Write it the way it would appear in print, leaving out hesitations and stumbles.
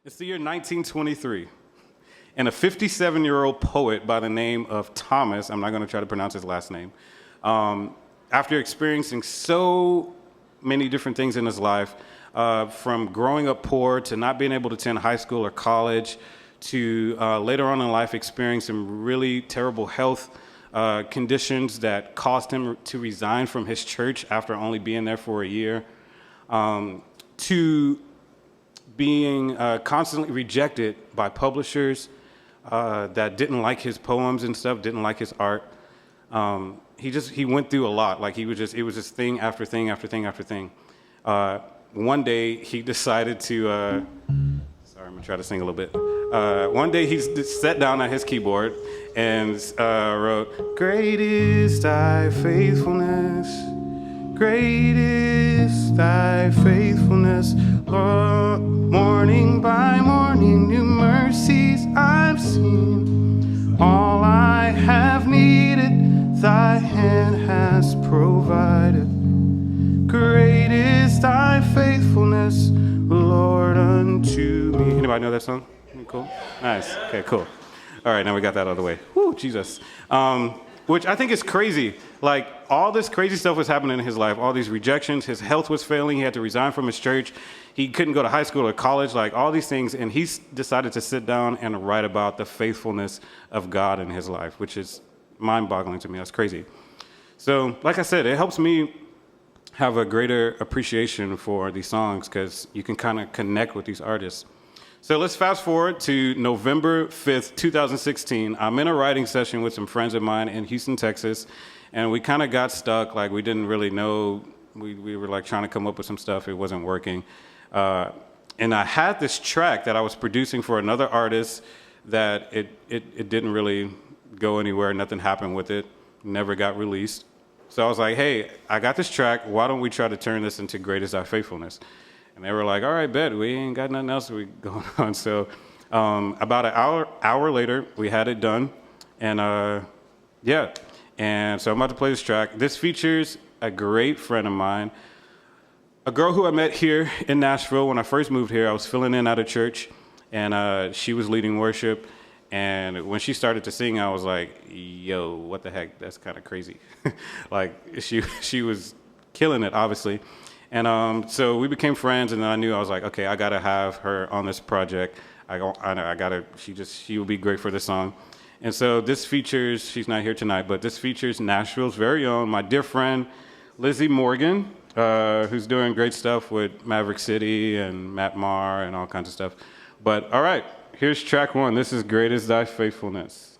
It's the year 1923, and a 57-year-old poet by the name of Thomas, I'm not going to try to pronounce his last name, after experiencing so many different things in his life, from growing up poor to not being able to attend high school or college, to later on in life experiencing some really terrible health conditions that caused him to resign from his church after only being there for a year, to being constantly rejected by publishers that didn't like his poems and stuff, didn't like his art. He went through a lot. Like it was just thing after thing after thing after thing. One day he decided to, sorry, I'm gonna try to sing a little bit. One day he sat down at his keyboard and wrote, "Great is thy faithfulness, great is thy faithfulness, Lord, morning by morning new mercies I've seen. All I have needed, thy hand has provided. Great is thy faithfulness, Lord, unto me." Anybody know that song? Cool? Nice. Okay, cool. All right, now we got that out of the way. Woo, Jesus. Which I think is crazy. Like, all this crazy stuff was happening in his life, all these rejections, his health was failing, he had to resign from his church, he couldn't go to high school or college, like all these things, and he decided to sit down and write about the faithfulness of God in his life, which is mind-boggling to me. That's crazy. So, like I said, it helps me have a greater appreciation for these songs because you can kind of connect with these artists. So let's fast forward to November 5th, 2016. I'm in a writing session with some friends of mine in Houston, Texas, and we kind of got stuck. Like, we didn't really know. We were like trying to come up with some stuff. It wasn't working. And I had this track that I was producing for another artist that it didn't really go anywhere. Nothing happened with it. Never got released. So I was like, hey, I got this track. Why don't we try to turn this into Great Is Thy Faithfulness? And they were like, all right, bet, we ain't got nothing else going on. So about an hour later, we had it done. And yeah, and so I'm about to play this track. This features a great friend of mine, a girl who I met here in Nashville when I first moved here. I was filling in at a church, and she was leading worship. And when she started to sing, I was like, yo, what the heck? That's kind of crazy. Like, she was killing it, obviously. And so we became friends, and then I knew, I was like, okay, I gotta have her on this project. She would be great for this song. And so this features, she's not here tonight, but this features Nashville's very own, my dear friend, Lizzie Morgan, who's doing great stuff with Maverick City and Matt Maher and all kinds of stuff. But all right, here's track one. This is Great Is Thy Faithfulness.